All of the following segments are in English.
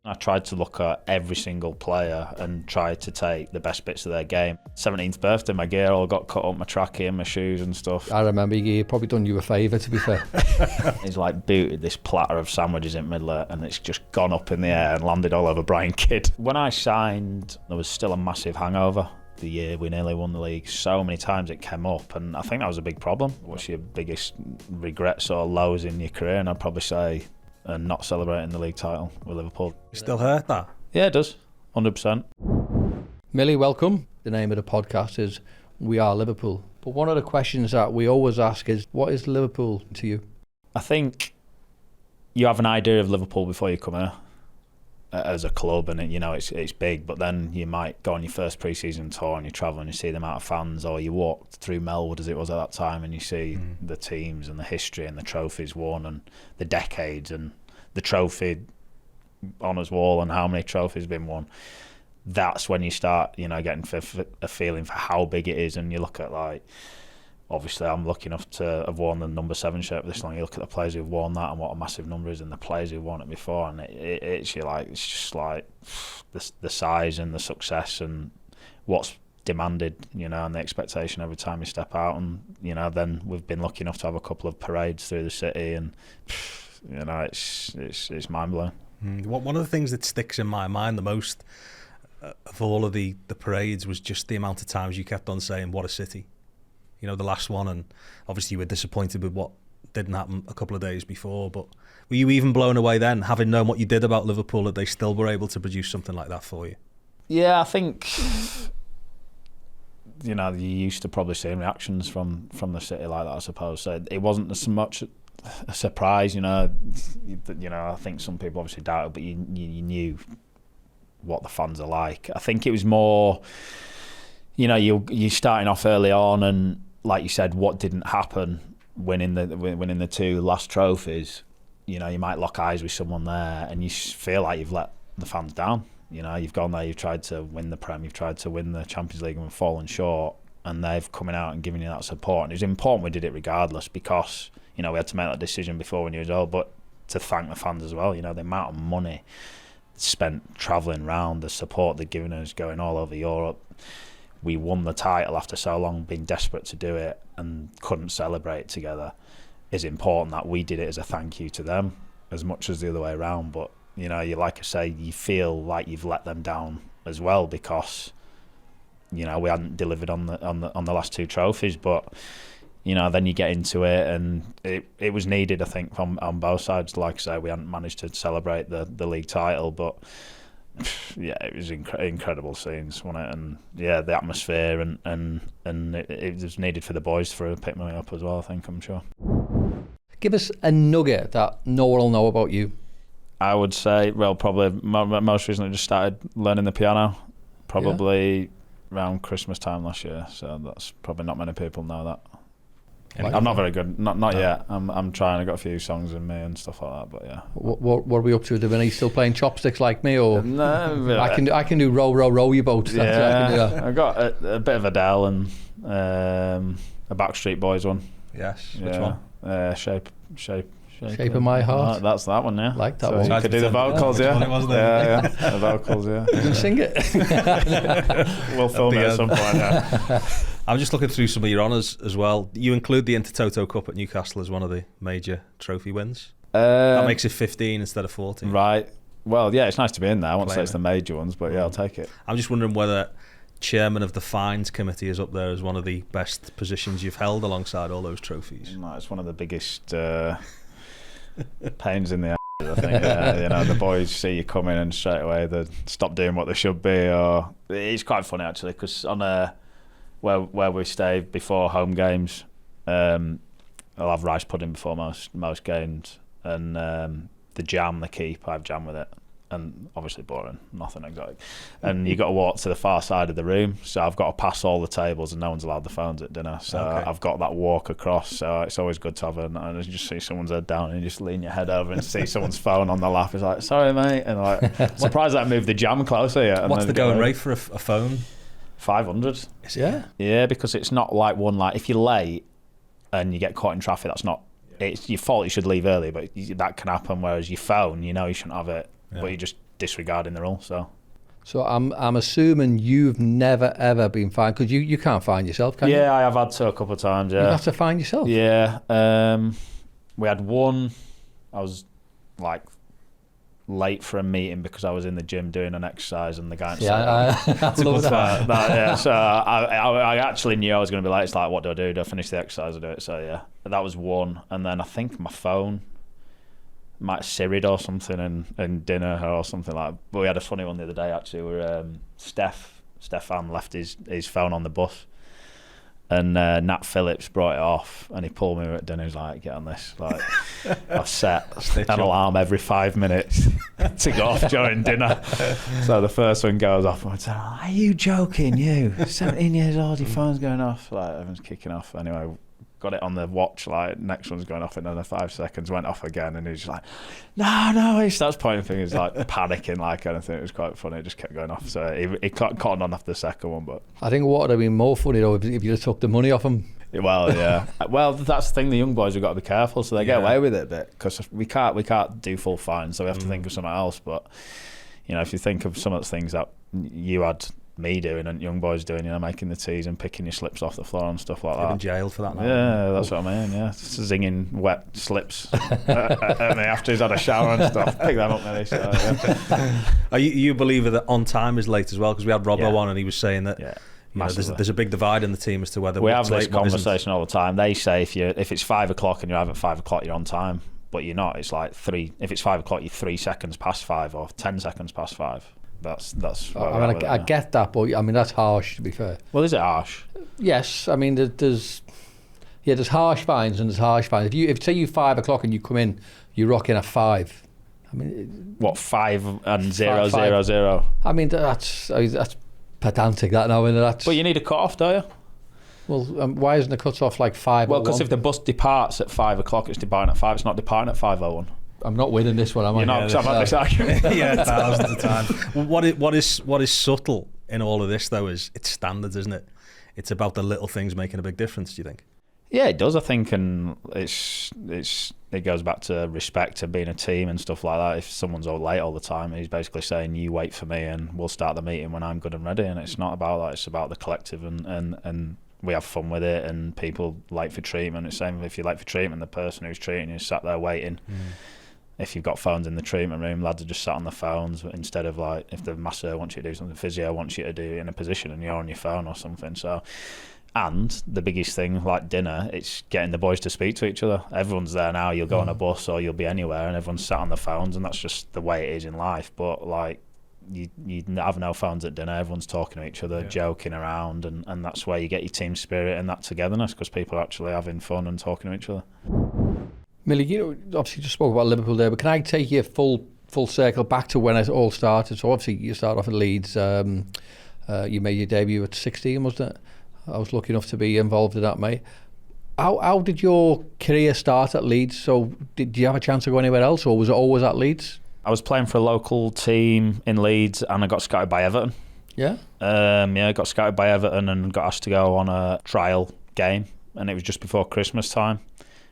I tried to look at every single player and try to take the best bits of their game. 17th birthday, my gear all got cut up, my trackie and my shoes and stuff. I remember he probably done you a favour, to be fair. He's like booted this platter of sandwiches in middle and it's just gone up in the air and landed all over Brian Kidd. When I signed, there was still a massive hangover. The year we nearly won the league, so many times it came up, and I think that was a big problem. What's your biggest regrets or lows in your career? And I'd probably say not celebrating the league title with Liverpool. You still hurt that? Yeah, it does, 100%. Millie, welcome. The name of the podcast is We Are Liverpool. But one of the questions that we always ask is, what is Liverpool to you? I think you have an idea of Liverpool before you come here as a club, and it's big, but then you might go on your first pre-season tour and you travel and you see the amount of fans, or you walk through Melwood as it was at that time and you see the teams and the history and the trophies won and the decades and the trophy honours wall and how many trophies have been won. That's when you start getting a feeling for how big it is. And you look at, like, obviously I'm lucky enough to have worn the number 7 shirt for this long. You look at the players who've worn that and what a massive number is, and the players who've worn it before, and it's just like the size and the success and what's demanded, and the expectation every time you step out. And then we've been lucky enough to have a couple of parades through the city, and it's mind blowing. One of the things that sticks in my mind the most of all of the parades was just the amount of times you kept on saying, "What a city." The last one, and obviously you were disappointed with what didn't happen a couple of days before, but were you even blown away then, having known what you did about Liverpool, that they still were able to produce something like that for you? Yeah, I think you used to probably seeing reactions from the city like that, I suppose. So it wasn't so much a surprise, I think some people obviously doubted, but you knew what the fans are like. I think it was more, you're starting off early on, and like you said, what didn't happen winning the 2 last trophies, you might lock eyes with someone there and you feel like you've let the fans down. You've gone there, you've tried to win the Prem, you've tried to win the Champions League and fallen short, and they've coming out and giving you that support. And it was important we did it regardless, because we had to make that decision before we knew it all, but to thank the fans as well. The amount of money spent travelling round, the support they're giving us, going all over Europe. We won the title after so long, being desperate to do it and couldn't celebrate together. Is important that we did it as a thank you to them as much as the other way around. But you like I say, you feel like you've let them down as well, because we hadn't delivered on the last 2 trophies. But then you get into it, and it was needed, I think, on both sides. Like I say, we hadn't managed to celebrate the league title, but yeah, it was incredible scenes, wasn't it? And yeah, the atmosphere and it was needed for the boys to pick me up as well, I think, I'm sure. Give us a nugget that no one will know about you. I would say, well, probably most recently just started learning the piano, probably around Christmas time last year, so that's probably not many people know that. I'm not very good, not yet. I'm trying. I got a few songs in me and stuff like that, but yeah. What are we up to? Are you still playing chopsticks like me, or no? I can do row your boat. Yeah, I can do that. I got a bit of Adele and a Backstreet Boys one. Yes. Which one? Shape of My Heart. That's that one, yeah. Like that so one. You could do the vocals, yeah. Yeah, the vocals, yeah. You can sing it. We'll film it at some point. Yeah. I'm just looking through some of your honours as well. You include the Intertoto Cup at Newcastle as one of the major trophy wins. That makes it 15 instead of 14. Right. Well, yeah, it's nice to be in there. I won't say it's the major ones, but yeah, I'll take it. I'm just wondering whether chairman of the fines committee is up there as one of the best positions you've held alongside all those trophies. No, it's one of the biggest pains in the ass, I think. The boys see you coming and straight away they stop doing what they should be. Or it's quite funny actually, because on where we stay before home games, I'll have rice pudding before most games, and the jam they keep, I have jam with it, and obviously boring, nothing exotic. And you got to walk to the far side of the room, so I've got to pass all the tables, and no one's allowed the phones at dinner. So I've got that walk across. So it's always good to have and you just see someone's head down, and you just lean your head over and see someone's phone on the lap. It's like, sorry mate, and like surprised that I moved the jam closer yet. What's the going rate for a phone? 500. Yeah. Yeah, because it's not like one, like if you're late and you get caught in traffic, that's not it's your fault. You should leave early, but that can happen. Whereas your phone, you shouldn't have it. Yeah. But you just disregarding the rule. So I'm assuming you've never ever been fined, because you can't fine yourself, can you? Yeah, I have had to a couple of times. Yeah, You've had to fine yourself. Yeah, we had one. I was like late for a meeting because I was in the gym doing an exercise, and the guy. I love that. Yeah, so I actually knew I was going to be late. It's like, what do I do? Do I finish the exercise or do it? So yeah, that was one. And then I think my phone might have Siri'd or something in dinner or something like that. But we had a funny one the other day actually where Stefan left his phone on the bus, and Nat Phillips brought it off, and he pulled me at dinner. He's like, get on this, like I've set an alarm every 5 minutes to go off during dinner. So the first one goes off, and I said, are you joking? You 17 years old, your phone's going off, like everyone's kicking off. Anyway, got it on the watch, like next one's going off in another 5 seconds, went off again, and he's like, no, he starts pointing fingers, like panicking, like anything. It was quite funny, it just kept going off. So he caught on after the second one. But I think what would have been more funny though if you just took the money off him. Well, yeah. Well, that's the thing, the young boys have got to be careful, so they get away with it a bit, because we can't do full fines, so we have to think of something else. But you know, if you think of some of the things that you had me doing and young boys doing, you know, making the teas and picking your slips off the floor and stuff like that. You've been jailed for that now. Yeah, that's what I mean. Yeah, zinging wet slips at me after he's had a shower and stuff. Pick them up, maybe. So, yeah. Are you a believer that on time is late as well? Because we had Robbie on, and he was saying that there's a big divide in the team as to whether we have this conversation all the time. They say if it's 5 o'clock and you're out at 5 o'clock, you're on time, but you're not. It's like if it's 5 o'clock, you're 3 seconds past 5 or 10 seconds past 5. That's. I get that, but I mean that's harsh, to be fair. Well, is it harsh? Yes, I mean there's harsh fines and there's harsh fines. If say you 5 o'clock and you come in, you rock in at 5. I mean, what 5 and 0, 5, 0, 0? I mean that's pedantic. That now, and that's. But you need a cut off, don't you? Well, why isn't the cut off like 5? Well, because if the bus departs at 5 o'clock, it's departing at 5. It's not departing at 5:01. I'm not winning this one, am I? You're not, because I've had this argument. Yeah, thousands of times. What is subtle in all of this, though, is it's standards, isn't it? It's about the little things making a big difference, do you think? Yeah, it does, I think, and it goes back to respect, to being a team and stuff like that. If someone's all late all the time, he's basically saying, you wait for me and we'll start the meeting when I'm good and ready. And it's not about that, it's about the collective, and we have fun with it, and people late for treatment. It's the same if you're late for treatment, the person who's treating you is sat there waiting. If you've got phones in the treatment room, lads are just sat on the phones instead of, like, if the masseur wants you to do something, the physio wants you to do it in a position and you're on your phone or something. So, and the biggest thing, like dinner, it's getting the boys to speak to each other. Everyone's there now. You'll go on a bus or you'll be anywhere and everyone's sat on the phones, and that's just the way it is in life. But, like, you have no phones at dinner. Everyone's talking to each other, joking around, and that's where you get your team spirit and that togetherness, because people are actually having fun and talking to each other. Millie, you know, obviously you just spoke about Liverpool there, but can I take you full circle back to when it all started? So obviously you started off at Leeds. You made your debut at 16, wasn't it? I was lucky enough to be involved in that, mate. How did your career start at Leeds? So did you have a chance to go anywhere else, or was it always at Leeds? I was playing for a local team in Leeds, and I got scouted by Everton. Yeah? I got scouted by Everton and got asked to go on a trial game, and it was just before Christmas time,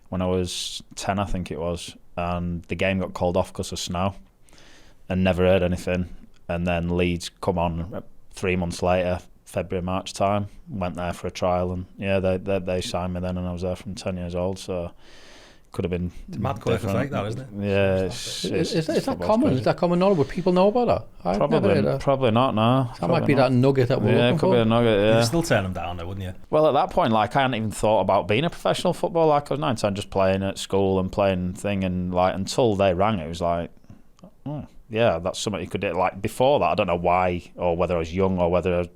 when I was 10, I think it was, and the game got called off because of snow, and never heard anything. And then Leeds come on 3 months later, February, March time, went there for a trial, and they signed me then, and I was there from 10 years old, so could have been. It's a mad quirk of fate, that, isn't it? Yeah. Is that common? Is that common knowledge? Would people know about that? Probably not, no. That might be that nugget that we're looking for. Yeah, could be a nugget, yeah. You'd still turn them down though, wouldn't you? Well, at that point, like, I hadn't even thought about being a professional footballer. Like, I was 19, just playing at school and playing thing, and like, until they rang, it was like, oh, yeah, that's something you could do. Like, before that, I don't know why, or whether I was young, or whether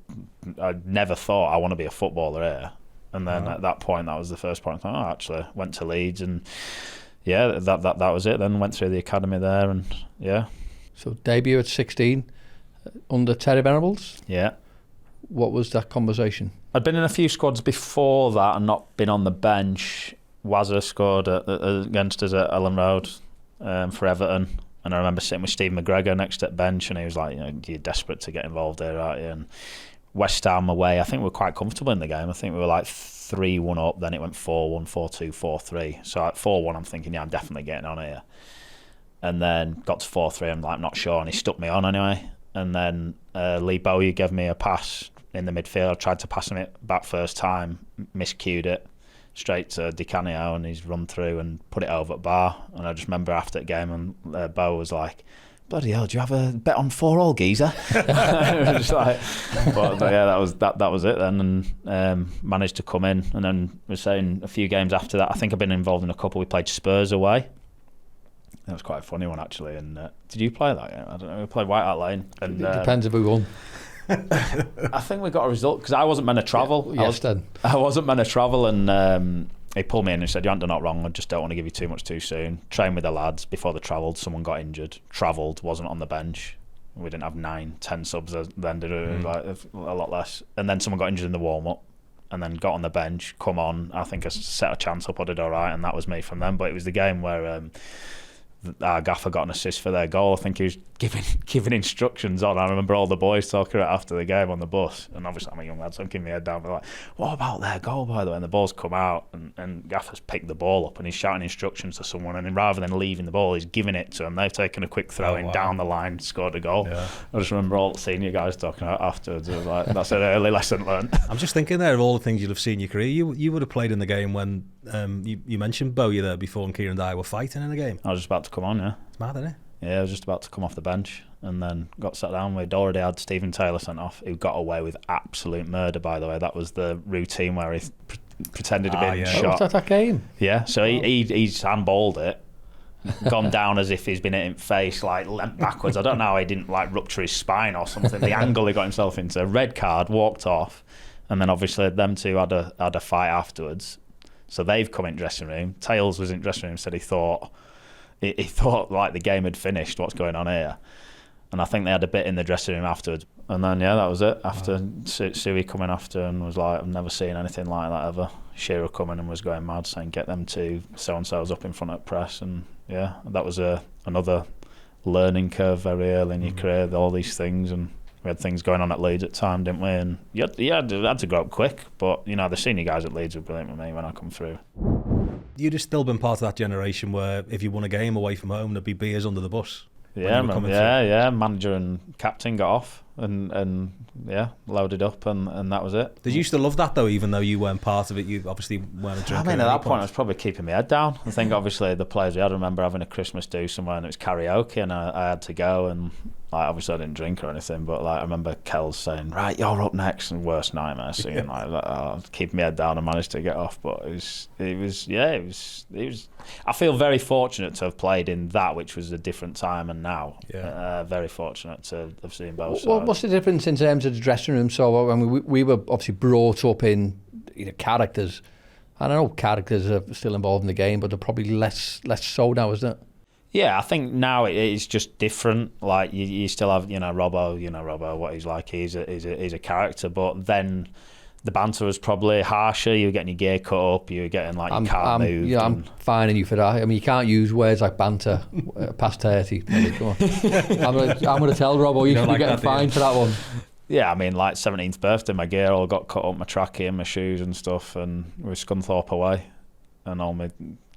I never thought I want to be a footballer here. And then at that point, that was the first point I thought, actually, went to Leeds, and yeah, that was it. Then went through the academy there, and yeah. So debut at 16, under Terry Venables? Yeah. What was that conversation? I'd been in a few squads before that and not been on the bench. Wazza scored against us at Ellen Road for Everton, and I remember sitting with Steve McGregor next to the bench, and he was like, you know, you're desperate to get involved here, aren't you? And West Ham away, I think we were quite comfortable in the game. I think we were like 3-1 up, then it went 4-1, 4-2, 4-3. So at 4-1, I'm thinking, yeah, I'm definitely getting on here. and then got to 4-3. I'm like, not sure, and he stuck me on anyway. And then Lee Bowyer gave me a pass in the midfield. I tried to pass him it back first time, miscued it straight to Di Canio, and he's run through and put it over at bar. And I just remember after the game, and Bo was like, bloody hell, do you have a bet on 4-all, geezer? Just like, but yeah, that was it then, and managed to come in. And then we're saying a few games after that, I think I've been involved in a couple. We played Spurs away. That was quite a funny one, actually. And did you play that game? I don't know. We played White Hart Lane. And, it depends if we won. I think we got a result because I wasn't meant to travel. I wasn't meant to travel, and he pulled me in and said, "You haven't done that wrong. I just don't want to give you too much too soon." Trained with the lads before they travelled. Someone got injured. Travelled, wasn't on the bench. We didn't have 9-10 subs then. Did it? Like a lot less. And then someone got injured in the warm up, and then got on the bench. Come on, I think I set a chance up. I did all right, and that was me from them. But it was the game where our gaffer got an assist for their goal. I think he was giving instructions on. I remember all the boys talking about after the game on the bus, and obviously I'm a young lad, so I'm keeping my head down. But like, what about their goal, by the way? And the ball's come out, and gaffer's picked the ball up, and he's shouting instructions to someone, and then rather than leaving the ball, he's giving it to them. They've taken a quick throw in down the line, scored a goal. Yeah. I just remember all the senior guys talking about afterwards. It was like, that's an early lesson learned. I'm just thinking there of all the things you'll have seen in your career. You would have played in the game when you mentioned Bowyer there before, and Kieran and I were fighting in the game. I was just about to come on, yeah. It's mad, isn't it? Yeah, I was just about to come off the bench and then got sat down. We'd already had Stephen Taylor sent off, who got away with absolute murder, by the way. That was the routine where he pretended to be shot. Was that game? Yeah, so he's handballed it, gone down as if he's been hit in the face, like leant backwards. I don't know how he didn't like rupture his spine or something. The angle he got himself into. Red card, walked off, and then obviously them two had a fight afterwards. So they've come in dressing room. Tails was in dressing room, said he thought like the game had finished. What's going on here? And I think they had a bit in the dressing room afterwards. And then that was it. After Suey coming after and was like, I've never seen anything like that ever. Shearer coming and was going mad, saying get them two so and so's up in front of press. And yeah, that was another learning curve very early in your career. All these things, and we had things going on at Leeds at the time, didn't we? And you had to grow up quick. But the senior guys at Leeds were brilliant with me when I come through. You'd have still been part of that generation where if you won a game away from home, there'd be beers under the bus. Yeah, manager and captain got off and loaded up and that was it. Did you still love that though, even though you weren't part of it? You obviously weren't a drinker. I mean, at that point I was probably keeping my head down. I think obviously the players we had, I remember having a Christmas do somewhere and it was karaoke and I had to go, and like obviously I didn't drink or anything, but like I remember Kells saying, right, you're up next, and worst nightmare singing keeping my head down and managed to get off. But it was I feel very fortunate to have played in that, which was a different time, and now very fortunate to have seen both sides. What's the difference in terms of the dressing room? So I mean, we were obviously brought up in characters. I don't know, characters are still involved in the game, but they're probably less so now, isn't it? Yeah, I think now it's just different. Like you still have Robbo, what he's like. He's a character, but then the banter was probably harsher. You were getting your gear cut up. You were getting like your car moved. Yeah, I'm fining you for that. I mean, you can't use words like banter past 30. Come on. I'm going to tell Robbo you're getting fined for that one. Yeah, I mean, like 17th birthday, my gear all got cut up, my trackie and my shoes and stuff, and we were Scunthorpe away, and all my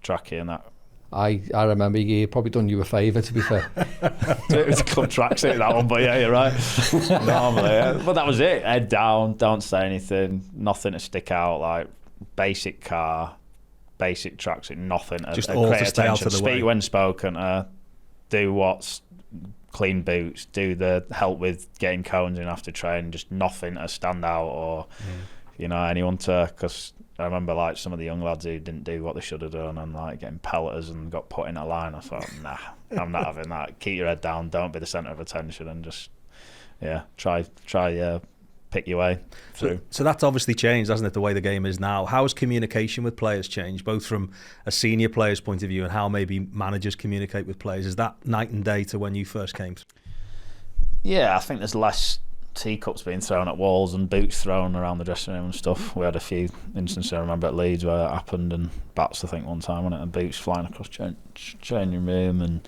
trackie and that. I remember he probably done you a favour, to be fair. It was a club tracksuit, that one, but yeah, you're right. Normally, yeah. But that was it. Head down, don't say anything, nothing to stick out, like basic car, basic tracksuit, nothing to just all to stay out of the way. Speak when spoken, do what's clean boots, do the help with getting cones in after training, just nothing to stand out or anyone to, because I remember like some of the young lads who didn't do what they should have done and like getting pelleters and got put in a line. I thought, nah, I'm not having that. Keep your head down, don't be the centre of attention, and just try pick your way through. So that's obviously changed, hasn't it, the way the game is now? How has communication with players changed, both from a senior player's point of view and how maybe managers communicate with players? Is that night and day to when you first came? Yeah, I think there's less teacups being thrown at walls and boots thrown around the dressing room and stuff. We had a few instances, I remember, at Leeds where that happened, and bats, I think, one time, wasn't it, and boots flying across changing room, and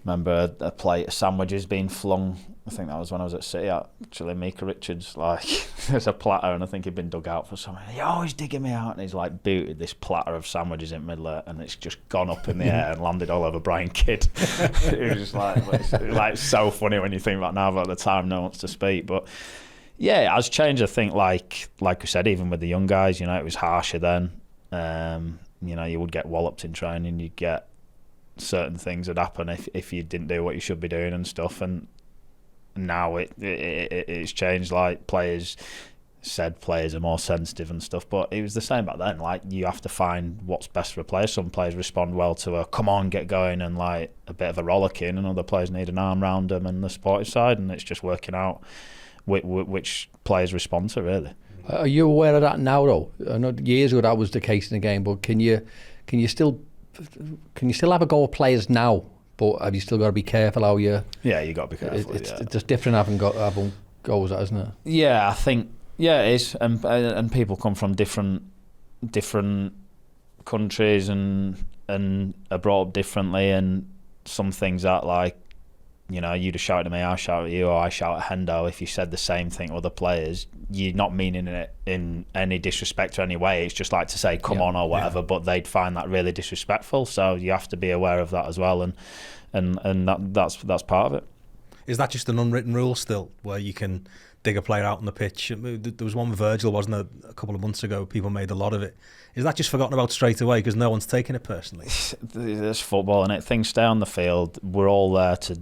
remember a plate of sandwiches being flung. I think that was when I was at City, actually. Mika Richards, like, there's a platter, and I think he'd been dug out for something. He always digging me out, and he's like booted this platter of sandwiches in middle, and it's just gone up in the air and landed all over Brian Kidd. It was just like so funny when you think about now, but at the time, no one wants to speak. But yeah, it has changed. I think, like we said, even with the young guys, it was harsher then. You would get walloped in training. You'd get certain things would happen if you didn't do what you should be doing and stuff. And now it's changed. Like, players are more sensitive and stuff, but it was the same back then. Like, you have to find what's best for a player. Some players respond well to a come on, get going, and like a bit of a rollicking, and other players need an arm round them and the sportive side, and it's just working out which players respond to, really. Are you aware of that now, though? I know years ago that was the case in the game, but can you still have a go at players now? But have you still got to be careful how you? Yeah, you got to be careful. It's just different having goals, isn't it? Yeah, I think it is, and people come from different countries and are brought up differently, and some things that, like, you'd have shouted at me, I shout at you, or I shout at Hendo. If you said the same thing to other players, you're not meaning it in any disrespect or any way. It's just like to say come on or whatever, but they'd find that really disrespectful. So you have to be aware of that as well, and that's part of it. Is that just an unwritten rule still, where you can dig a player out on the pitch? There was one with Virgil, wasn't there, a couple of months ago? People made a lot of it. Is that just forgotten about straight away because no one's taking it personally? There's football in it. Things stay on the field. We're all there to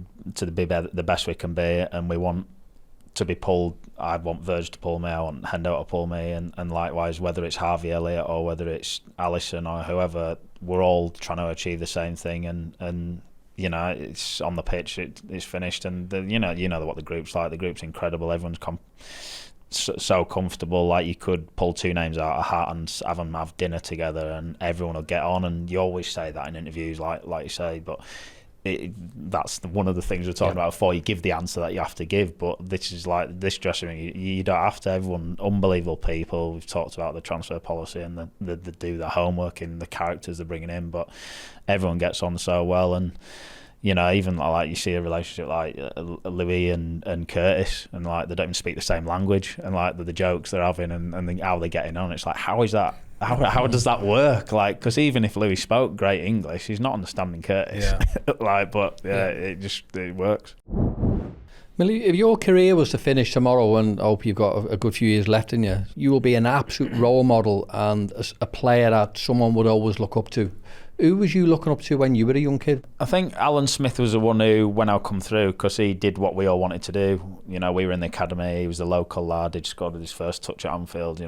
be the best we can be, and we want to be pulled. I want Virgil to pull me, I want Hendo to pull me, and likewise, whether it's Harvey Elliott or whether it's Alisson or whoever, we're all trying to achieve the same thing, and it's on the pitch, it's finished, and what the group's like. The group's incredible. Everyone's so comfortable. Like, you could pull two names out of a hat and have them have dinner together, and everyone will get on. And you always say that in interviews, like you say, but that's one of the things we're talking about before. You give the answer that you have to give, but this is like this dressing room. You don't have to. Everyone, unbelievable people. We've talked about the transfer policy and the do the homework and the characters they're bringing in, but everyone gets on so well. And even like you see a relationship like Louis and Curtis, and like they don't even speak the same language, and like the jokes they're having and how they're getting on. It's like, how is that? How does that work? Like, because even if Louis spoke great English, he's not understanding Curtis. It works. Millie, if your career was to finish tomorrow, and I hope you've got a good few years left in you, you will be an absolute role model and a player that someone would always look up to. Who was you looking up to when you were a young kid? I think Alan Smith was the one who, when I come through, because he did what we all wanted to do. We were in the academy. He was a local lad. He'd scored his first touch at Anfield.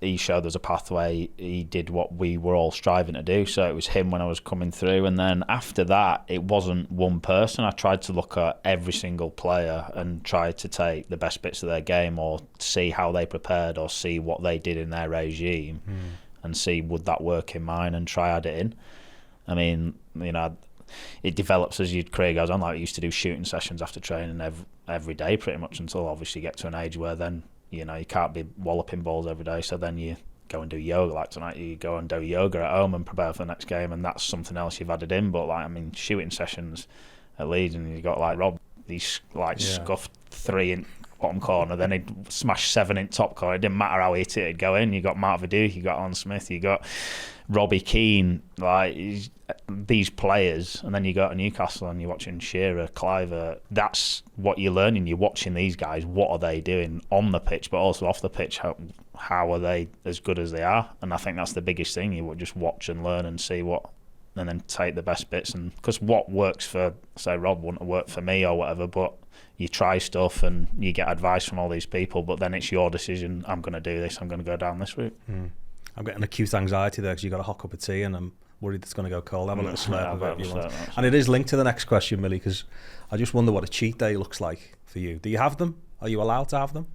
He showed us a pathway. He did what we were all striving to do. So it was him when I was coming through. And then after that, it wasn't one person. I tried to look at every single player and try to take the best bits of their game, or see how they prepared, or see what they did in their regime, and see would that work in mine, and try add it in. I mean, it develops as your career goes on. Like, we used to do shooting sessions after training every day pretty much, until obviously you get to an age where then, you can't be walloping balls every day. So then you go and do yoga. Like tonight, you go and do yoga at home and prepare for the next game, and that's something else you've added in. But shooting sessions at Leeds, and you got like Rob, he's scuffed 3 in bottom corner, then he'd smash 7 in top corner. It didn't matter how he hit it, he'd go in. You got Mark Viduka, you got Alan Smith, you got Robbie Keane, like these players, and then you go to Newcastle and you're watching Shearer, Cliver. That's what you're learning. You're watching these guys. What are they doing on the pitch, but also off the pitch? How are they as good as they are? And I think that's the biggest thing. You would just watch and learn and see what, and then take the best bits. And because what works for, say, Rob wouldn't work for me or whatever, but you try stuff and you get advice from all these people, but then it's your decision. I'm going to do this. I'm going to go down this route. I'm getting acute anxiety there because you've got a hot cup of tea and I'm worried it's going to go cold. Have a little slurp of it if you want. And it is linked to the next question, Millie, because I just wonder what a cheat day looks like for you. Do you have them? Are you allowed to have them?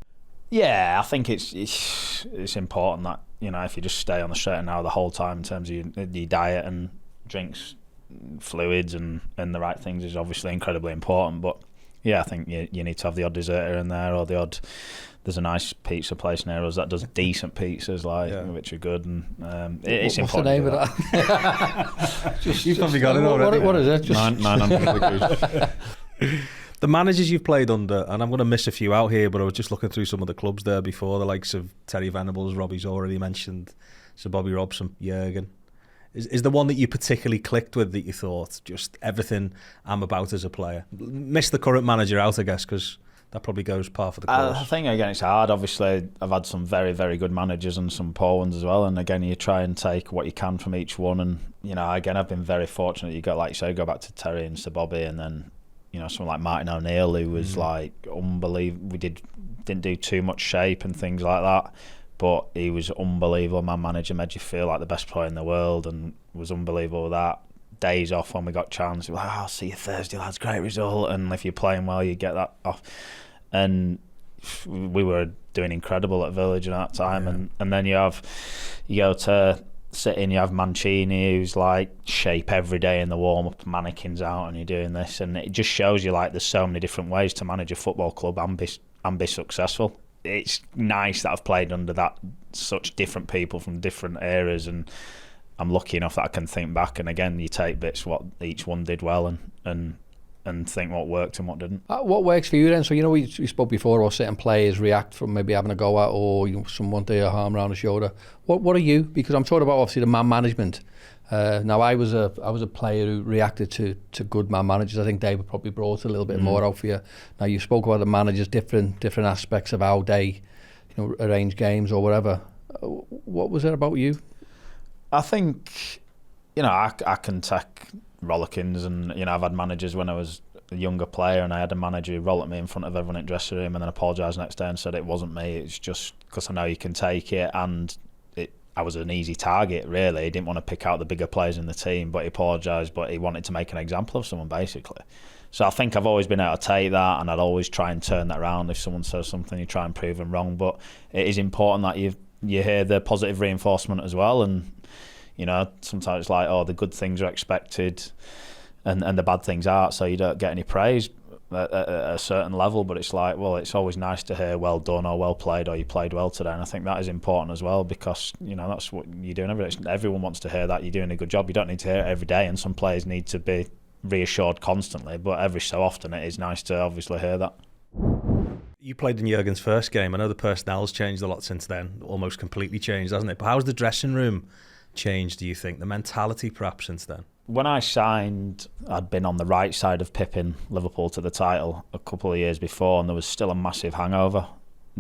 Yeah, I think it's important that, if you just stay on the straight and narrow the whole time in terms of your diet and drinks, fluids and the right things is obviously incredibly important. But Yeah, I think you need to have the odd deserter in there, or the odd. There's a nice pizza place near us that does decent pizzas, which are good, and it's What's important. the name of that? You've probably got it already. What is it? Just 900 degrees. The managers you've played under, and I'm going to miss a few out here, but I was just looking through some of the clubs there before, the likes of Terry Venables, Robbie's already mentioned, Sir Bobby Robson, Jurgen. Is the one that you particularly clicked with, that you thought, just everything I'm about as a player? Miss the current manager out, I guess, because that probably goes par for the course. I think, again, it's hard. Obviously, I've had some very, very good managers and some poor ones as well. And again, you try and take what you can from each one. And, again, I've been very fortunate. You got, like you say, go back to Terry and Sir Bobby, and then, someone like Martin O'Neill, who was like unbelievable. We didn't do too much shape and things like that, but he was unbelievable. Man manager, made you feel like the best player in the world, and was unbelievable with that. Days off when we got chance, he was like, I'll see you Thursday, lads, great result. And if you're playing well, you get that off. And we were doing incredible at Village at that time. And then you go to City and you have Mancini, who's like shape every day in the warm-up, mannequins out, and you're doing this. And it just shows you, like, there's so many different ways to manage a football club and be successful. It's nice that I've played under such different people from different eras, and I'm lucky enough that I can think back, and again, you take bits what each one did well and think what worked and what didn't. What works for you then? So, we spoke before about certain players react from maybe having a go at, or someone do a harm around the shoulder. What are you? Because I'm talking about obviously the man management. Now, I was a player who reacted to good man managers. I think David probably brought a little bit more out for you. Now, you spoke about the managers, different aspects of how they arrange games or whatever. What was it about you? I think, I can take rollickings, and, I've had managers when I was a younger player, and I had a manager who rolled at me in front of everyone in the dressing room and then apologised next day and said it wasn't me, it's just because I know you can take it, and I was an easy target, really. He didn't want to pick out the bigger players in the team, but he apologised, but he wanted to make an example of someone, basically. So I think I've always been able to take that, and I'd always try and turn that around. If someone says something, you try and prove them wrong, but it is important that you hear the positive reinforcement as well. And sometimes it's like, the good things are expected and the bad things aren't, so you don't get any praise at a certain level. But it's like, well, it's always nice to hear well done or well played or you played well today. And I think that is important as well, because that's what you're doing every day. Everyone wants to hear that you're doing a good job. You don't need to hear it every day, and some players need to be reassured constantly, but every so often it is nice to obviously hear that. You played in Jurgen's first game. I know the personnel's changed a lot since then, almost completely changed, hasn't it? But how's the dressing room changed, do you think? The mentality perhaps since then? When I signed, I'd been on the right side of pipping Liverpool to the title a couple of years before, and there was still a massive hangover.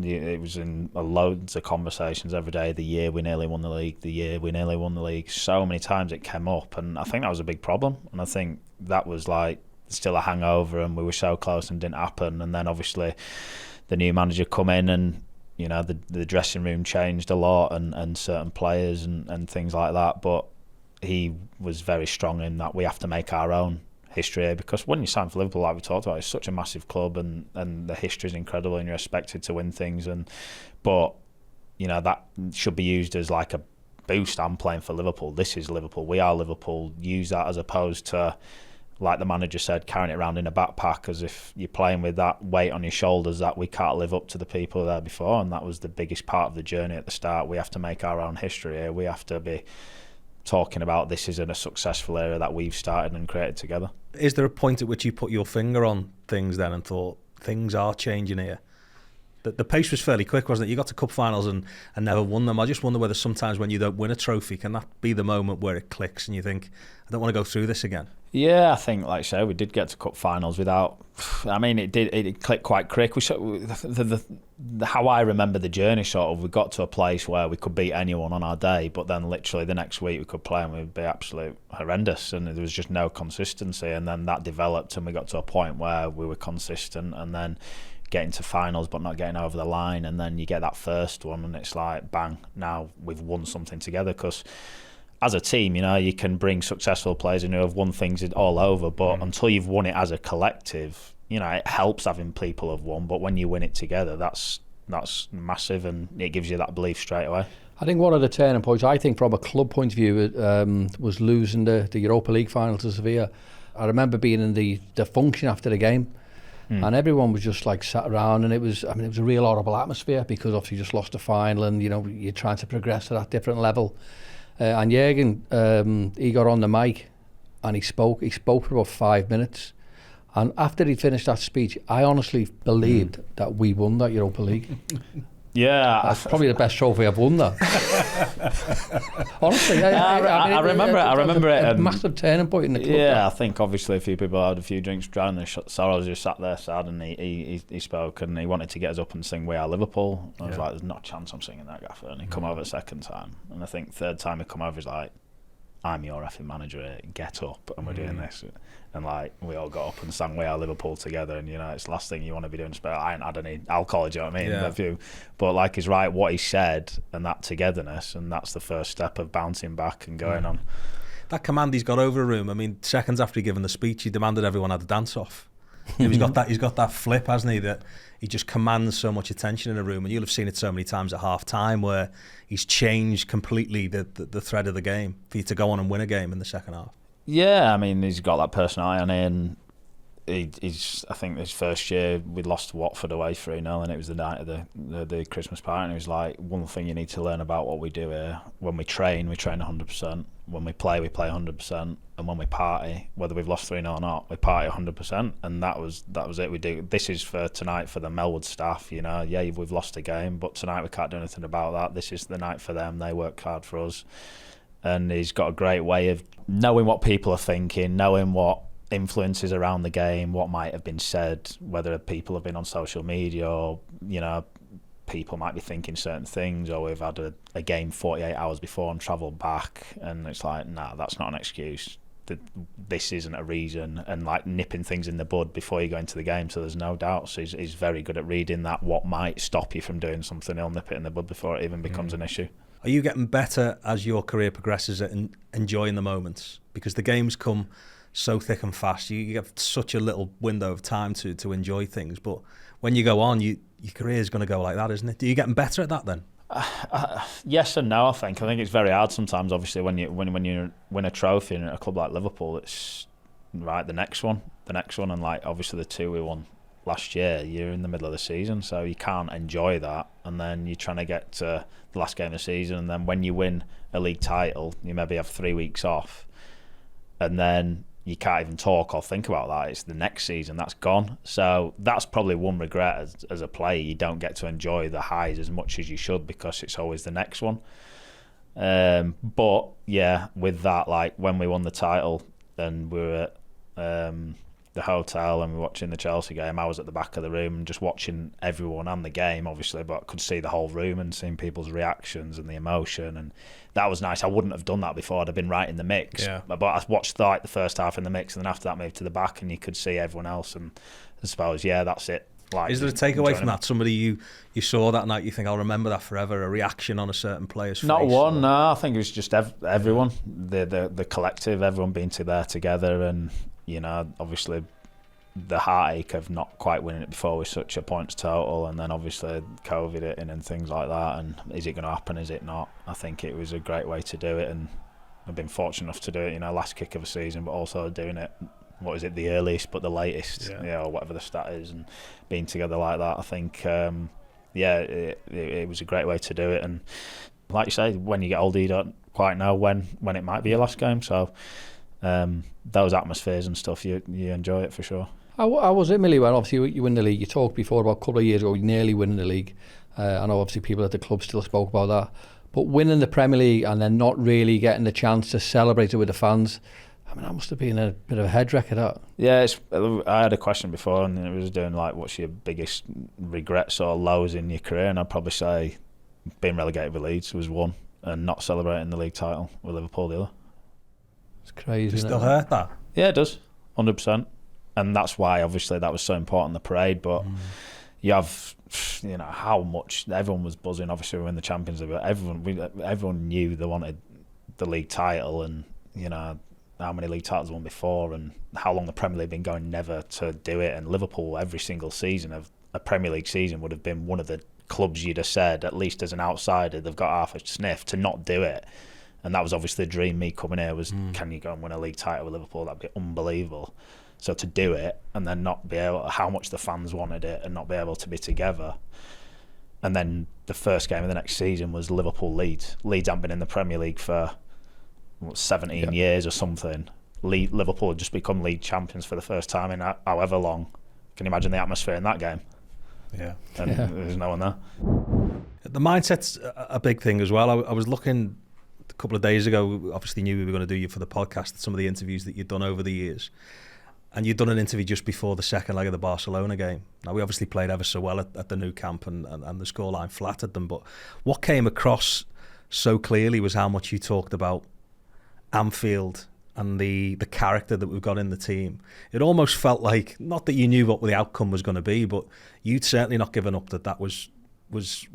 It was in loads of conversations every day. The year we nearly won the league, the year we nearly won the league. So many times it came up, and I think that was a big problem. And I think that was like still a hangover, and we were so close and didn't happen. And then obviously the new manager come in, and the dressing room changed a lot, and certain players and things like that. But he was very strong in that we have to make our own history here, because when you sign for Liverpool, like we talked about, it's such a massive club, and the history is incredible, and you're expected to win things. But that should be used as like a boost. I'm playing for Liverpool. This is Liverpool. We are Liverpool. Use that as opposed to, like the manager said, carrying it around in a backpack as if you're playing with that weight on your shoulders that we can't live up to the people there before. And that was the biggest part of the journey at the start. We have to make our own history here. We have to be talking about this isn't a successful era that we've started and created together. Is there a point at which you put your finger on things then and thought things are changing here? The pace was fairly quick, wasn't it? You got to cup finals and never won them. I just wonder whether sometimes when you don't win a trophy, can that be the moment where it clicks and you think, I don't want to go through this again? Yeah, I think, like I say, we did get to cup finals without. I mean, it clicked quite quick. How I remember the journey, sort of, we got to a place where we could beat anyone on our day, but then literally the next week we could play and we'd be absolute horrendous, and there was just no consistency. And then that developed, and we got to a point where we were consistent, and then getting to finals but not getting over the line, and then you get that first one, and it's like, bang! Now we've won something together, because as a team, you can bring successful players in who have won things all over, but until you've won it as a collective, it helps having people have won. But when you win it together, that's massive, and it gives you that belief straight away. I think one of the turning points, I think from a club point of view, was losing the Europa League final to Sevilla. I remember being in the function after the game, and everyone was just like sat around, and it was a real horrible atmosphere because obviously you just lost the final, and you know you're trying to progress to that different level. And Jürgen, he got on the mic and he spoke for about 5 minutes, and after he finished that speech, I honestly believed that we won that Europa League. Yeah, that's probably the best trophy I've won. That honestly, I remember it. A massive turning point in the club. Yeah, I think obviously a few people had a few drinks, drowning their sorrows. Just sat there sad, and he spoke, and he wanted to get us up and sing "We Are Liverpool." I was like, "There's not a chance I'm singing that, Gaffer." And he come over the second time, and I think third time he come over, he's like, "I'm your effing manager here. Get up," and we're doing this. And like we all got up and sang "We Are Liverpool" together, and you know it's the last thing you want to be doing. But I ain't had any alcohol, do you know what I mean? Yeah. But like he's right, what he said and that togetherness, and that's the first step of bouncing back and going on. That command he's got over a room. I mean, seconds after he'd given the speech, he demanded everyone had a dance off. He's got that flip, hasn't he? That he just commands so much attention in a room, and you'll have seen it so many times at half time where he's changed completely the thread of the game for you to go on and win a game in the second half. Yeah, I mean, he's got that personality on him. He's I think this first year we lost to Watford away 3-0, and it was the night of the Christmas party, and he was like, one thing you need to learn about what we do here, when we train 100%, when we play 100%, and when we party, whether we've lost 3-0 or not, we party 100%, and that was it. We do this is for tonight for the Melwood staff, you know. Yeah, we've lost a game, but tonight we can't do anything about that. This is the night for them. They work hard for us. And he's got a great way of knowing what people are thinking, knowing what influences around the game, what might have been said, whether people have been on social media or, you know, people might be thinking certain things, or we've had a game 48 hours before and travelled back, and it's like, nah, that's not an excuse. This isn't a reason, and like nipping things in the bud before you go into the game, so there's no doubt. So he's very good at reading that, what might stop you from doing something. He'll nip it in the bud before it even becomes an issue. Are you getting better as your career progresses at enjoying the moments? Because the games come so thick and fast. You get such a little window of time to enjoy things. But when you go on, your career is going to go like that, isn't it? Are you getting better at that then? Yes and no, I think. I think it's very hard sometimes, obviously, when you win a trophy in a club like Liverpool, it's right, the next one, and like obviously the two we won last year, you're in the middle of the season, so you can't enjoy that, and then you're trying to get to the last game of the season, and then when you win a league title, you maybe have 3 weeks off, and then you can't even talk or think about that. It's the next season, that's gone. So that's probably one regret as a player. You don't get to enjoy the highs as much as you should because it's always the next one. But yeah, with that, like when we won the title and we were at the hotel and we were watching the Chelsea game, I was at the back of the room just watching everyone and the game, obviously, but I could see the whole room and seeing people's reactions and the emotion, and that was nice. I wouldn't have done that before. I'd have been right in the mix. Yeah. But I watched like the first half in the mix, and then after that moved to the back, and you could see everyone else, and I suppose, yeah, that's it. Like, is there a takeaway from that? Somebody you saw that night, you think, I'll remember that forever, a reaction on a certain player's face? Not one, no. I think it was just everyone, the collective, everyone being there together, and, you know, obviously the heartache of not quite winning it before with such a points total, and then obviously COVID hitting and things like that, and is it going to happen, is it not? I think it was a great way to do it, and I've been fortunate enough to do it, you know, last kick of a season, but also doing it, what is it, the earliest but the latest, you know, or whatever the stat is, and being together like that, I think, it was a great way to do it. And like you say, when you get older, you don't quite know when it might be your last game, so those atmospheres and stuff, you enjoy it for sure. I was at Millie when obviously you win the league. You talked before about a couple of years ago, nearly winning the league. I know obviously people at the club still spoke about that, but winning the Premier League and then not really getting the chance to celebrate it with the fans, I mean, that must have been a bit of a head wreck of that. Yeah, I had a question before, and it was doing like, what's your biggest regrets or lows in your career? And I'd probably say being relegated with Leeds was one, and not celebrating the league title with Liverpool the other. It's crazy. Does it still hurt that? Yeah, it does, 100%. And that's why, obviously, that was so important, the parade. But you have, you know, how much everyone was buzzing. Obviously, we were in the Champions League, but everyone knew they wanted the league title, and you know how many league titles won before, and how long the Premier League been going never to do it. And Liverpool, every single season of a Premier League season, would have been one of the clubs you'd have said, at least as an outsider, they've got half a sniff to not do it. And that was obviously the dream. Me coming here was, can you go and win a league title with Liverpool? That'd be unbelievable. So to do it and then not be able, how much the fans wanted it and not be able to be together. And then the first game of the next season was Liverpool-Leeds. Leeds hadn't been in the Premier League for 17 years or something. Liverpool had just become league champions for the first time in however long. Can you imagine the atmosphere in that game? Yeah. And there's no one there. The mindset's a big thing as well. I was looking a couple of days ago, obviously knew we were going to do you for the podcast, some of the interviews that you'd done over the years. And you'd done an interview just before the second leg of the Barcelona game. Now, we obviously played ever so well at the new camp and the scoreline flattered them. But what came across so clearly was how much you talked about Anfield and the character that we've got in the team. It almost felt like, not that you knew what the outcome was going to be, but you'd certainly not given up that was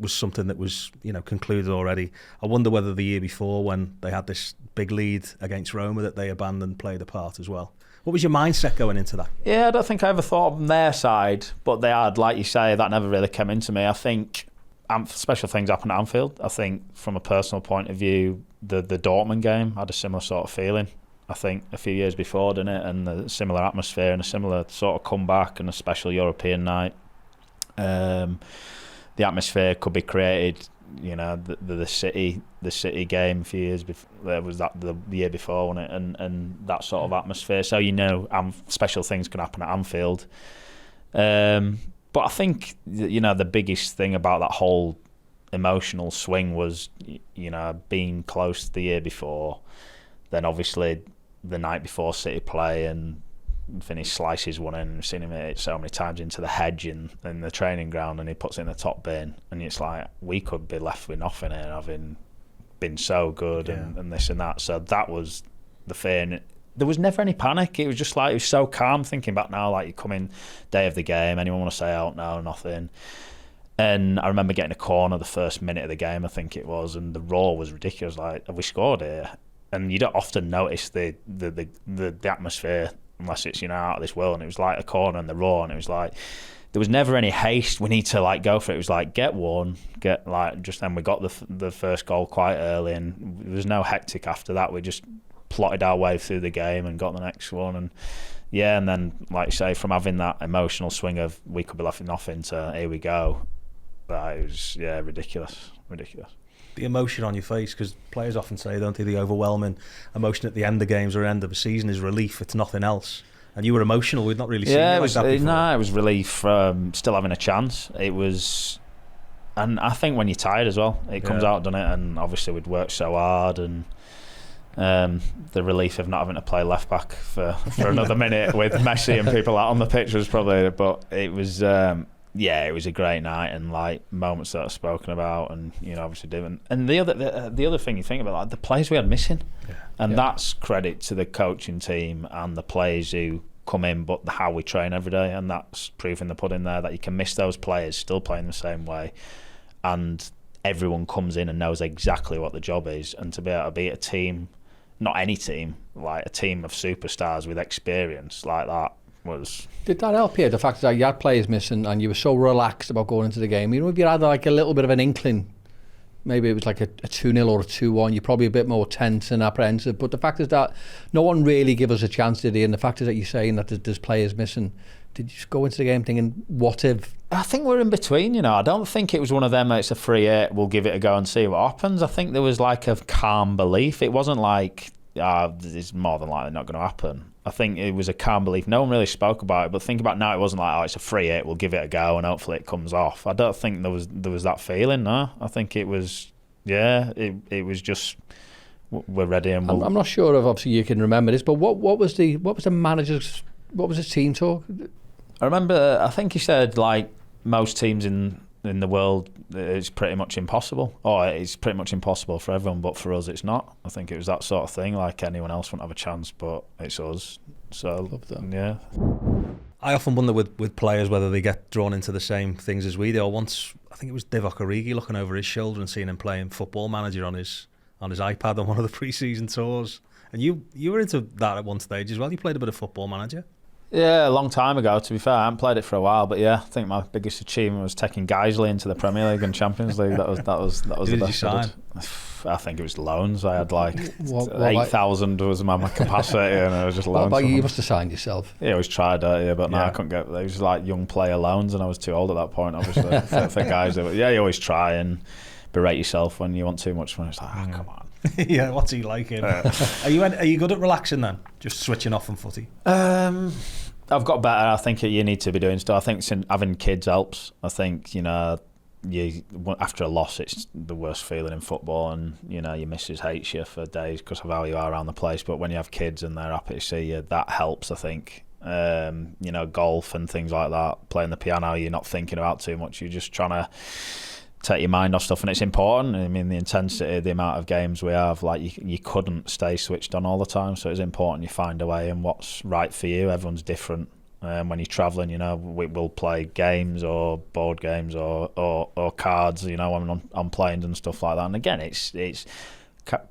something that was, you know, concluded already. I wonder whether the year before, when they had this big lead against Roma that they abandoned, played a part as well. What was your mindset going into that? Yeah, I don't think I ever thought on their side, but they had, like you say, that never really came into me. I think special things happen at Anfield. I think from a personal point of view, the Dortmund game had a similar sort of feeling, I think, a few years before, didn't it? And a similar atmosphere and a similar sort of comeback and a special European night. The atmosphere could be created, you know, the city game a few years before, there was that the year before, wasn't it? And that sort of atmosphere. So, you know, special things can happen at Anfield. But I think, you know, the biggest thing about that whole emotional swing was, you know, being close the year before, then obviously the night before City play and Finney slices one in. I've seen him hit it so many times into the hedge in the training ground, and he puts it in the top bin, and it's like, we could be left with nothing here, having been so good and this and that. So that was the fear, and there was never any panic. It was just like, it was so calm thinking back now, like you come in day of the game, anyone want to say out? No, nothing. And I remember getting a corner the first minute of the game, I think it was, and the roar was ridiculous, like, have we scored here? And you don't often notice the atmosphere unless it's, you know, out of this world. And it was like a corner and the roar, and it was like, there was never any haste, we need to like go for it. It was like, get one, get like, just then we got the first goal quite early, and there was no hectic after that. We just plotted our way through the game and got the next one. And yeah, and then, like you say, from having that emotional swing of we could be left with nothing to here we go, it was, yeah, ridiculous. The emotion on your face, because players often say, don't they, the overwhelming emotion at the end of games or end of a season is relief, it's nothing else. And you were emotional, we'd not really seen you like that before. No, it was relief from still having a chance. It was, and I think when you're tired as well, it comes out, doesn't it? And obviously we'd worked so hard, and the relief of not having to play left back for another minute with Messi and people out on the pitch was probably, but it was, it was a great night, and like moments that I've spoken about, and you know, obviously doing. And the other thing you think about, like the players we had missing, and that's credit to the coaching team and the players who come in, but how we train every day, and that's proof in the pudding there that you can miss those players still playing the same way, and everyone comes in and knows exactly what the job is, and to be able to beat a team, not any team, like a team of superstars with experience like that. Did that help you, the fact that you had players missing and you were so relaxed about going into the game? You know, if you had like a little bit of an inkling, maybe it was like a 2-0 or a 2-1, you're probably a bit more tense and apprehensive, but the fact is that no one really gave us a chance, did he? And the fact is that you're saying that there's players missing. Did you just go into the game thinking, what if? I think we're in between, you know. I don't think it was one of them that it's a free hit, we'll give it a go and see what happens. I think there was like a calm belief. It wasn't like, it's more than likely not going to happen. I think it was a calm belief. No one really spoke about it, but think about now, it wasn't like, it's a free hit, we'll give it a go and hopefully it comes off. I don't think there was that feeling, no. I think it was, it was just, we're ready and we'll... I'm not sure if obviously you can remember this, but what was the manager's, what was the team talk? I remember, I think he said, like, most teams in the world, it's pretty much impossible. It's pretty much impossible for everyone, but for us it's not. I think it was that sort of thing, like anyone else wouldn't have a chance, but it's us. So, love that. Yeah. I often wonder with players whether they get drawn into the same things as we do. Once, I think it was Divock Origi looking over his shoulder and seeing him playing Football Manager on his iPad on one of the pre-season tours. And you were into that at one stage as well. You played a bit of Football Manager. Yeah, a long time ago, to be fair. I haven't played it for a while, but yeah, I think my biggest achievement was taking Guiseley into the Premier League and Champions League. That was Who the did you best sign? I did. I think it was loans. I had like What 8,000 was my capacity, and it was just loans. But you must have signed yourself. Yeah, I always tried that, yeah, but no, Yeah. I couldn't get. It was like young player loans, and I was too old at that point, obviously, for guys. Yeah, you always try and berate yourself when you want too much money. It's like, come on. Yeah, what's he like? Are you good at relaxing then? Just switching off from footy? I've got better. I think you need to be doing stuff. I think having kids helps. I think, you know, after a loss, it's the worst feeling in football, and you know your missus hates you for days because of how you are around the place. But when you have kids and they're happy to see you, that helps. I think, you know, golf and things like that, playing the piano, you're not thinking about too much. You're just trying to take your mind off stuff, and it's important. I mean, the intensity, the amount of games we have, like you couldn't stay switched on all the time, so it's important you find a way and what's right for you. Everyone's different. When you're travelling, you know, we'll play games or board games or cards, you know, on planes and stuff like that. And again, it's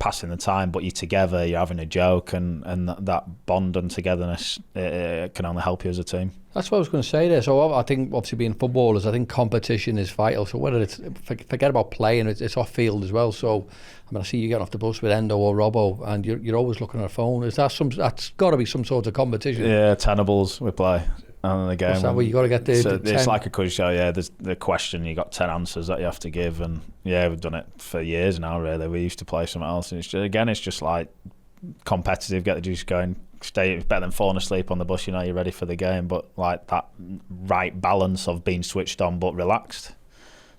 passing the time, but you're together, you're having a joke, and that bond and togetherness can only help you as a team. That's what I was going to say there. So I think, obviously, being footballers, I think competition is vital. So whether it's, forget about playing, it's off field as well. So I mean, I see you getting off the bus with Endo or Robbo, and you're always looking at a phone. That's got to be some sort of competition. Yeah, tenables we play on the game. What's that, where you got to get the 10? It's like a quiz show. Yeah, there's the question. You got 10 answers that you have to give, and yeah, we've done it for years now. Really, we used to play something else, and it's just like competitive. Get the juice going. It's better than falling asleep on the bus. You know, you're ready for the game, but like that right balance of being switched on but relaxed.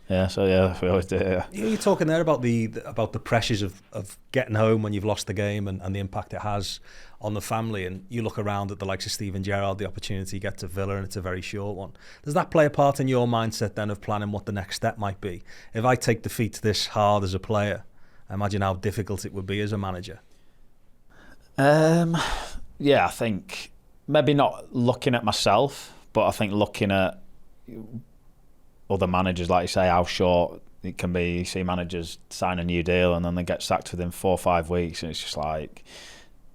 Yeah, so yeah, we always do. Yeah. You're talking there about the pressures of getting home when you've lost the game and the impact it has on the family. And you look around at the likes of Steven Gerrard, the opportunity you get to Villa, and it's a very short one. Does that play a part in your mindset then of planning what the next step might be? If I take defeats this hard as a player, imagine how difficult it would be as a manager. Yeah, I think maybe not looking at myself, but I think looking at other managers, like you say, how short it can be. You see managers sign a new deal and then they get sacked within 4 or 5 weeks, and it's just like,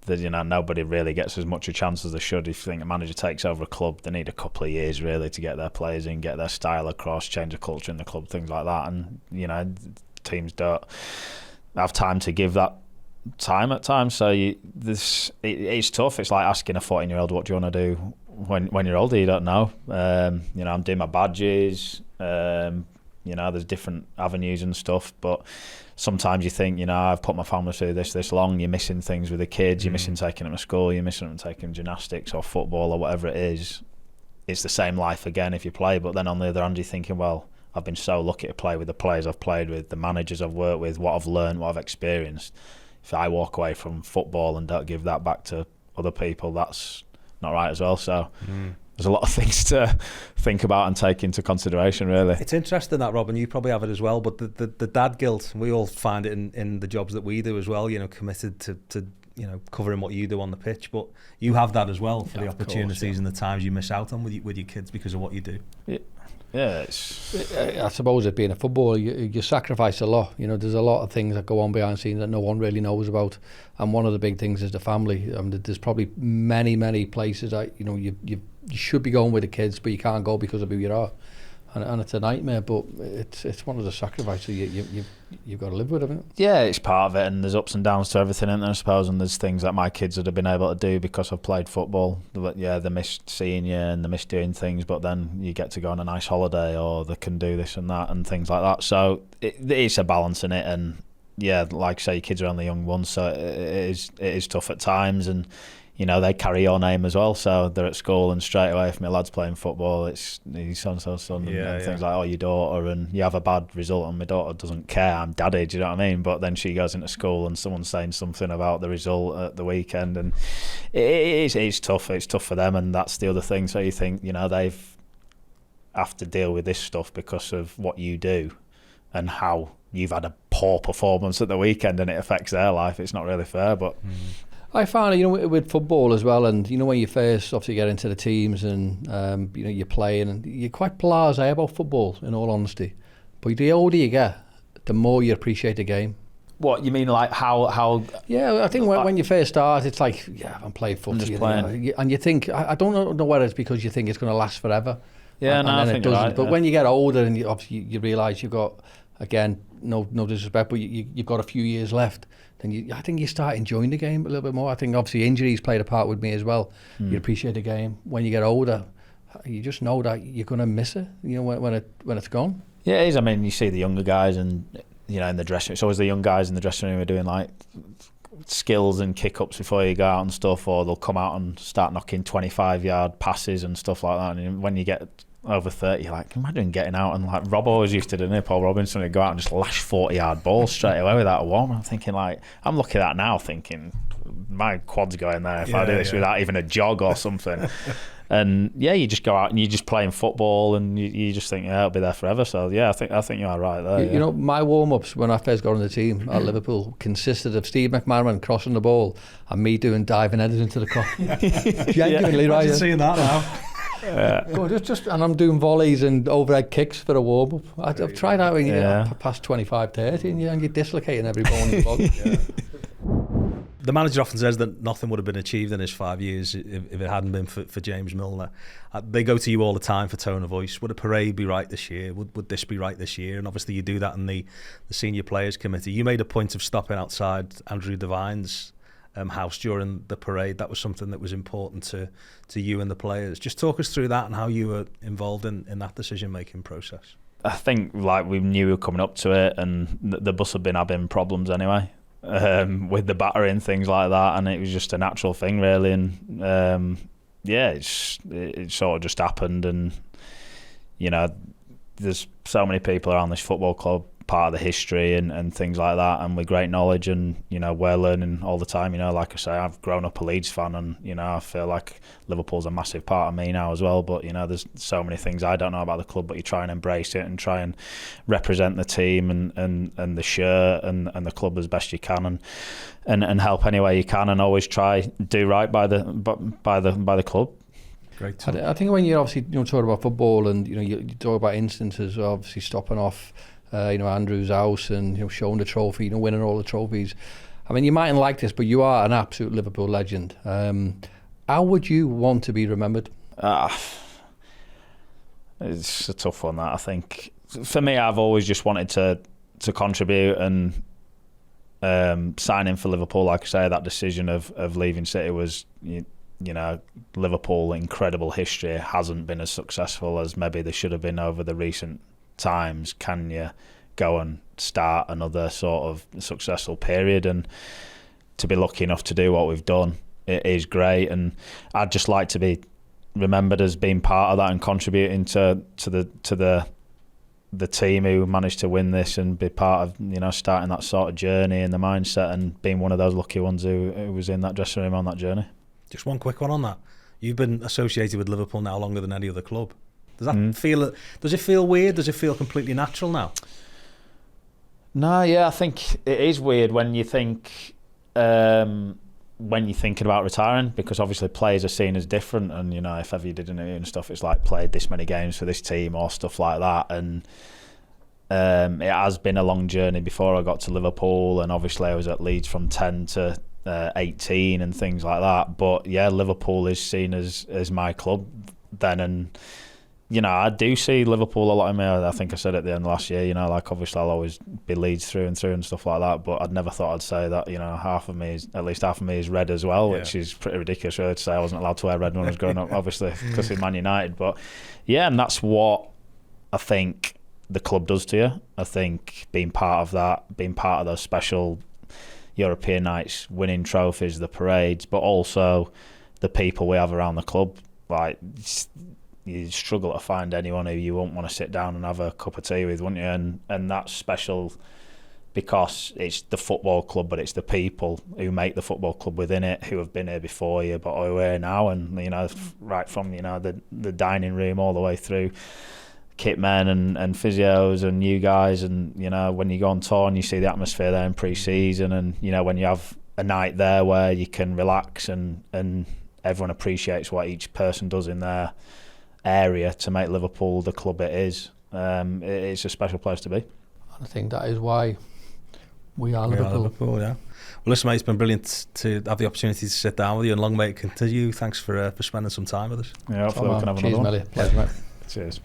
you know, nobody really gets as much a chance as they should. If you think a manager takes over a club, they need a couple of years really to get their players in, get their style across, change the culture in the club, things like that. And you know, teams don't have time to give that time at times, so it's tough. It's like asking a 14-year-old what do you want to do when you're older. You don't know. You know, I'm doing my badges. You know, there's different avenues and stuff, but sometimes you think, you know, I've put my family through this long. You're missing things with the kids. You're missing taking them to school. You're missing them taking gymnastics or football or whatever it is. It's the same life again if you play, but then on the other hand you're thinking, well, I've been so lucky to play with the players I've played with, the managers I've worked with, what I've learned, what I've experienced. If I walk away from football and don't give that back to other people, that's not right as well. So there's a lot of things to think about and take into consideration, really. It's interesting that, Rob, and you probably have it as well, but the dad guilt, we all find it in the jobs that we do as well, you know, committed to you know, covering what you do on the pitch, but you have that as well for the opportunities and the times you miss out on with your kids because of what you do. Yeah, I suppose it being a footballer, you sacrifice a lot. You know, there's a lot of things that go on behind the scenes that no one really knows about, and one of the big things is the family. There's probably many places that, you know, you should be going with the kids, but you can't go because of who you are, and it's a nightmare. But it's one of the sacrifices you've got to live with, haven't you? Yeah, it's part of it, and there's ups and downs to everything, isn't there, I suppose, and there's things that my kids would have been able to do because I've played football. Yeah, they miss seeing you and they miss doing things, but then you get to go on a nice holiday, or they can do this and that and things like that. So it's a balance in it, and yeah, like I say, your kids are only young ones, so it is tough at times, and you know, they carry your name as well, so they're at school and straight away, if my lad's playing football, it's his so-and-so's son, and things like, oh, your daughter, and you have a bad result and my daughter doesn't care, I'm daddy, do you know what I mean? But then she goes into school and someone's saying something about the result at the weekend, and it's tough for them, and that's the other thing. So you think, you know, they've have to deal with this stuff because of what you do and how you've had a poor performance at the weekend and it affects their life. It's not really fair, but... I find, you know, with football as well, and you know, when you first obviously get into the teams and you know, you're playing and you're quite blasé about football, in all honesty. But the older you get, the more you appreciate the game. What you mean, like how? Yeah, I think when you first start, it's like, I'm playing footy. I'm just playing. And you think, I don't know whether it's because you think it's going to last forever. Yeah, and no, then I think it doesn't. you're right, But yeah. when you get older and you realise you've got, again, no disrespect, but you've got a few years left, then I think you start enjoying the game a little bit more. I think obviously injuries played a part with me as well. You appreciate the game. When you get older, you just know that you're going to miss it, when it's gone. Yeah, it is. I mean, you see the younger guys and, in the dressing room. It's always the young guys in the dressing room who are doing like skills and kick-ups before you go out and stuff, or they'll come out and start knocking 25-yard passes and stuff like that. And when you get over 30, you're like, imagine getting out and like Rob always used to do it, Paul Robinson would go out and just lash 40-yard balls straight away without a warm. I'm thinking I'm looking at that now thinking, my quad's going there if I do this without even a jog or something. And you just go out and you're just playing football and you just think, it'll be there forever. So I think you are right there. You know, my warm-ups when I first got on the team at Liverpool consisted of Steve McManaman crossing the ball and me doing diving headers into the cross. Genuinely, right? Imagine seeing that now. And I'm doing volleys and overhead kicks for a warm-up. I've tried out when you're past 25, 30 and you're dislocating every bone in your body. The manager often says that nothing would have been achieved in his 5 years if it hadn't been for James Milner. They go to you all the time for tone of voice. Would a parade be right this year? Would this be right this year? And obviously you do that in the senior players committee. You made a point of stopping outside Andrew Devine's house during the parade. That was something that was important to you and the players. Just talk us through that and how you were involved in that decision-making process. I think we knew we were coming up to it, and the bus had been having problems anyway. With the battery and things like that, and it was just a natural thing really, and it sort of just happened. And there's so many people around this football club, part of the history and things like that, and with great knowledge, and we're learning all the time. Like I say, I've grown up a Leeds fan, and I feel like Liverpool's a massive part of me now as well. But there's so many things I don't know about the club, but you try and embrace it and try and represent the team and the shirt and the club as best you can, and help any way you can, and always try do right by the club. Great. I think when you obviously talk about football and you talk about instances of obviously stopping off Andrew's house and showing the trophy, winning all the trophies. I mean, you mightn't like this, but you are an absolute Liverpool legend. How would you want to be remembered? It's a tough one, that. I think for me, I've always just wanted to contribute, and signing for Liverpool, like I say, that decision of leaving City was, Liverpool, incredible history, hasn't been as successful as maybe they should have been over the recent times. Can you go and start another sort of successful period? And to be lucky enough to do what we've done, it is great, and I'd just like to be remembered as being part of that and contributing to the team who managed to win this, and be part of starting that sort of journey and the mindset, and being one of those lucky ones who was in that dressing room on that journey. Just one quick one on that. You've been associated with Liverpool now longer than any other club. Does that feel? Does it feel weird? Does it feel completely natural now? No, I think it is weird when you think when you're thinking about retiring, because obviously players are seen as different, and if ever you did interview and stuff, it's like played this many games for this team or stuff like that, and it has been a long journey before I got to Liverpool, and obviously I was at Leeds from 10 to 18 and things like that. But Liverpool is seen as my club then, and I do see Liverpool a lot in me. I think I said at the end of last year, obviously I'll always be Leeds through and through and stuff like that, but I'd never thought I'd say that, at least half of me is red as well, which is pretty ridiculous really to say. I wasn't allowed to wear red when I was growing up, obviously, because of Man United. But and that's what I think the club does to you. I think being part of that, being part of those special European nights, winning trophies, the parades, but also the people we have around the club, like, you struggle to find anyone who you won't want to sit down and have a cup of tea with, wouldn't you? And that's special because it's the football club, but it's the people who make the football club within it, who have been here before you, but who are here now. And right from the dining room all the way through kit men and physios and you guys, and when you go on tour and you see the atmosphere there in pre-season, and when you have a night there where you can relax and everyone appreciates what each person does in their area to make Liverpool the club it is. It's a special place to be. I think that is why We are We are Liverpool. Liverpool, yeah. Well, listen, mate, it's been brilliant to have the opportunity to sit down with you, and long may it continue. Thanks for spending some time with us. Yeah, hopefully we can have Cheers, another one. Melly. Pleasure, mate. Cheers.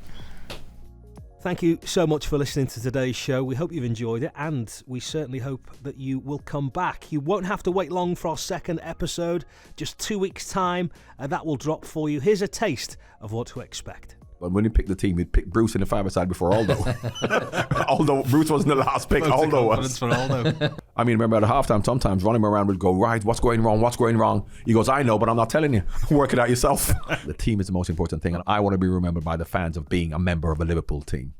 Thank you so much for listening to today's show. We hope you've enjoyed it, and we certainly hope that you will come back. You won't have to wait long for our second episode, just 2 weeks' time, and that will drop for you. Here's a taste of what to expect. But when he picked the team, he'd pick Bruce in the 5-a-side before Aldo. Although Bruce wasn't the last pick, Aldo was. For Aldo. I mean, remember at halftime, sometimes Ronnie Moran would go, right, what's going wrong? What's going wrong? He goes, I know, but I'm not telling you. Work it out yourself. The team is the most important thing, and I want to be remembered by the fans of being a member of a Liverpool team.